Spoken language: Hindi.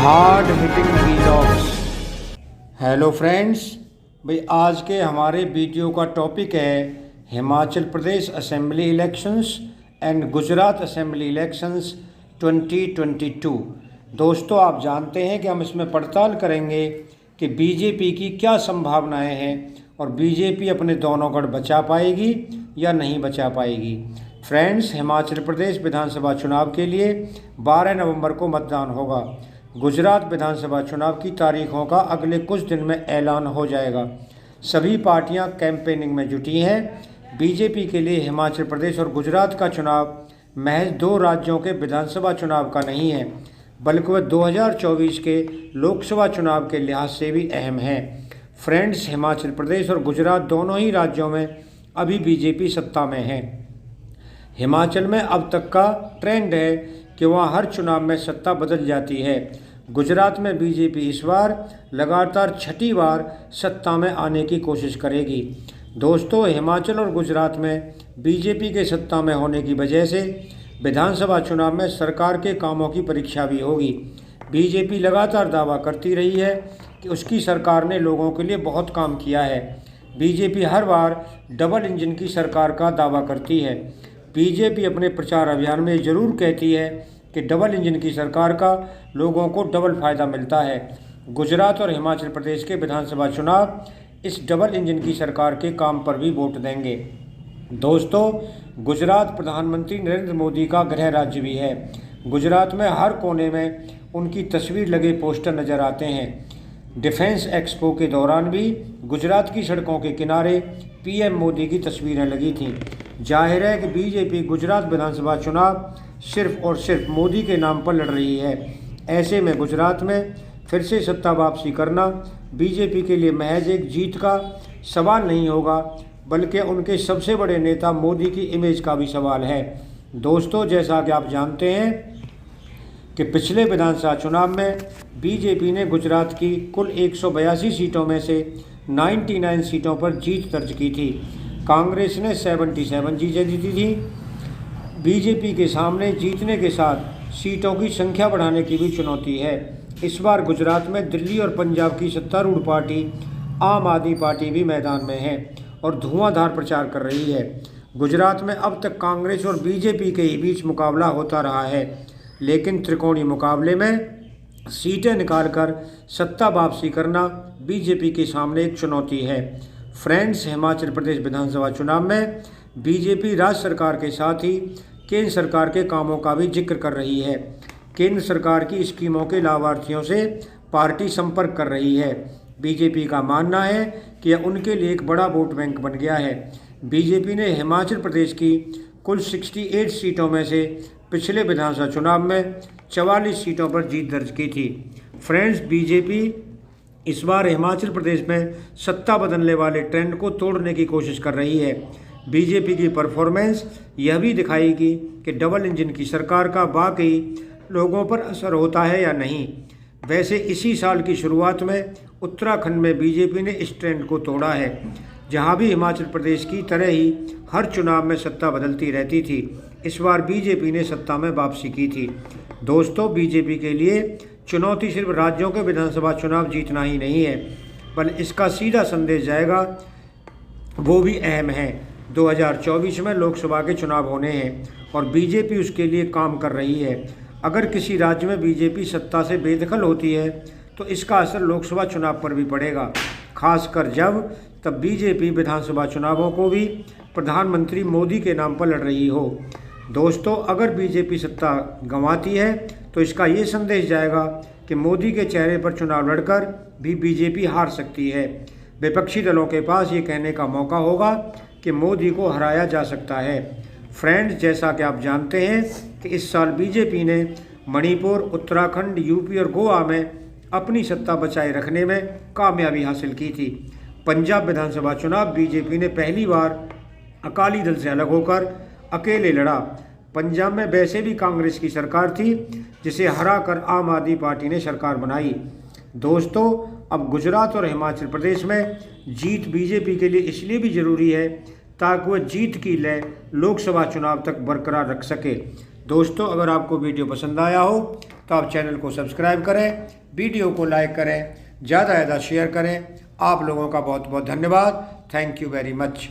Hard hitting vlogs. Hello friends, भाई आज के हमारे वीडियो का टॉपिक है Himachal Pradesh assembly elections and Gujarat assembly elections 2022। दोस्तों, आप जानते हैं कि हम इसमें पड़ताल करेंगे कि बीजेपी की क्या संभावनाएं हैं और बीजेपी अपने दोनों गढ़ बचा पाएगी या नहीं बचा पाएगी। फ्रेंड्स, हिमाचल प्रदेश विधानसभा चुनाव के लिए 12 नवंबर को मतदान होगा। गुजरात विधानसभा चुनाव की तारीखों का अगले कुछ दिन में ऐलान हो जाएगा। सभी पार्टियां कैंपेनिंग में जुटी हैं। बीजेपी के लिए हिमाचल प्रदेश और गुजरात का चुनाव महज दो राज्यों के विधानसभा चुनाव का नहीं है, बल्कि वह 2024 के लोकसभा चुनाव के लिहाज से भी अहम है। फ्रेंड्स, हिमाचल प्रदेश और गुजरात दोनों ही राज्यों में अभी बीजेपी सत्ता में है। हिमाचल में अब तक का ट्रेंड है कि वहाँ हर चुनाव में सत्ता बदल जाती है। गुजरात में बीजेपी इस बार लगातार छठी बार सत्ता में आने की कोशिश करेगी। दोस्तों, हिमाचल और गुजरात में बीजेपी के सत्ता में होने की वजह से विधानसभा चुनाव में सरकार के कामों की परीक्षा भी होगी। बीजेपी लगातार दावा करती रही है कि उसकी सरकार ने लोगों के लिए बहुत काम किया है। बीजेपी हर बार डबल इंजन की सरकार का दावा करती है। बीजेपी अपने प्रचार अभियान में ज़रूर कहती है कि डबल इंजन की सरकार का लोगों को डबल फ़ायदा मिलता है। गुजरात और हिमाचल प्रदेश के विधानसभा चुनाव इस डबल इंजन की सरकार के काम पर भी वोट देंगे। दोस्तों, गुजरात प्रधानमंत्री नरेंद्र मोदी का गृह राज्य भी है। गुजरात में हर कोने में उनकी तस्वीर लगे पोस्टर नज़र आते हैं। डिफेंस एक्सपो के दौरान भी गुजरात की सड़कों के किनारे पीएम मोदी की तस्वीरें लगी थीं। जाहिर है कि बीजेपी गुजरात विधानसभा चुनाव सिर्फ और सिर्फ मोदी के नाम पर लड़ रही है। ऐसे में गुजरात में फिर से सत्ता वापसी करना बीजेपी के लिए महज एक जीत का सवाल नहीं होगा, बल्कि उनके सबसे बड़े नेता मोदी की इमेज का भी सवाल है। दोस्तों, जैसा कि आप जानते हैं कि पिछले विधानसभा चुनाव में बीजेपी ने गुजरात की कुल 182 सीटों में से 99 सीटों पर जीत दर्ज की थी। कांग्रेस ने 77 जीतें जीती थी। बीजेपी के सामने जीतने के साथ सीटों की संख्या बढ़ाने की भी चुनौती है। इस बार गुजरात में दिल्ली और पंजाब की सत्तारूढ़ पार्टी आम आदमी पार्टी भी मैदान में है और धुआंधार प्रचार कर रही है। गुजरात में अब तक कांग्रेस और बीजेपी के ही बीच मुकाबला होता रहा है, लेकिन त्रिकोणीय मुकाबले में सीटें निकालकर सत्ता वापसी करना बीजेपी के सामने एक चुनौती है। फ्रेंड्स, हिमाचल प्रदेश विधानसभा चुनाव में बीजेपी राज्य सरकार के साथ ही केंद्र सरकार के कामों का भी जिक्र कर रही है। केंद्र सरकार की स्कीमों के लाभार्थियों से पार्टी संपर्क कर रही है। बीजेपी का मानना है कि यह उनके लिए एक बड़ा वोट बैंक बन गया है। बीजेपी ने हिमाचल प्रदेश की कुल 68 सीटों में से पिछले विधानसभा चुनाव में 44 सीटों पर जीत दर्ज की थी। फ्रेंड्स, बीजेपी इस बार हिमाचल प्रदेश में सत्ता बदलने वाले ट्रेंड को तोड़ने की कोशिश कर रही है। बीजेपी की परफॉर्मेंस यह भी दिखाएगी कि डबल इंजन की सरकार का वाकई लोगों पर असर होता है या नहीं। वैसे इसी साल की शुरुआत में उत्तराखंड में बीजेपी ने इस ट्रेंड को तोड़ा है, जहां भी हिमाचल प्रदेश की तरह ही हर चुनाव में सत्ता बदलती रहती थी। इस बार बीजेपी ने सत्ता में वापसी की थी। दोस्तों, बीजेपी के लिए चुनौती सिर्फ राज्यों के विधानसभा चुनाव जीतना ही नहीं है, बल्कि इसका सीधा संदेश जाएगा वो भी अहम है। 2024 में लोकसभा के चुनाव होने हैं और बीजेपी उसके लिए काम कर रही है। अगर किसी राज्य में बीजेपी सत्ता से बेदखल होती है तो इसका असर लोकसभा चुनाव पर भी पड़ेगा, खासकर तब बीजेपी विधानसभा चुनावों को भी प्रधानमंत्री मोदी के नाम पर लड़ रही हो। दोस्तों, अगर बीजेपी सत्ता गंवाती है तो इसका ये संदेश जाएगा कि मोदी के चेहरे पर चुनाव लड़कर भी बीजेपी हार सकती है। विपक्षी दलों के पास ये कहने का मौका होगा कि मोदी को हराया जा सकता है। फ्रेंड्स, जैसा कि आप जानते हैं कि इस साल बीजेपी ने मणिपुर, उत्तराखंड, यूपी और गोवा में अपनी सत्ता बचाए रखने में कामयाबी हासिल की थी। पंजाब विधानसभा चुनाव बीजेपी ने पहली बार अकाली दल से अलग होकर अकेले लड़ा। पंजाब में वैसे भी कांग्रेस की सरकार थी, जिसे हराकर आम आदमी पार्टी ने सरकार बनाई। दोस्तों, अब गुजरात और हिमाचल प्रदेश में जीत बीजेपी के लिए इसलिए भी ज़रूरी है ताकि वह जीत की लय लोकसभा चुनाव तक बरकरार रख सके। दोस्तों, अगर आपको वीडियो पसंद आया हो तो आप चैनल को सब्सक्राइब करें, वीडियो को लाइक करें, ज़्यादा से ज़्यादा शेयर करें। आप लोगों का बहुत बहुत धन्यवाद। Thank you very much.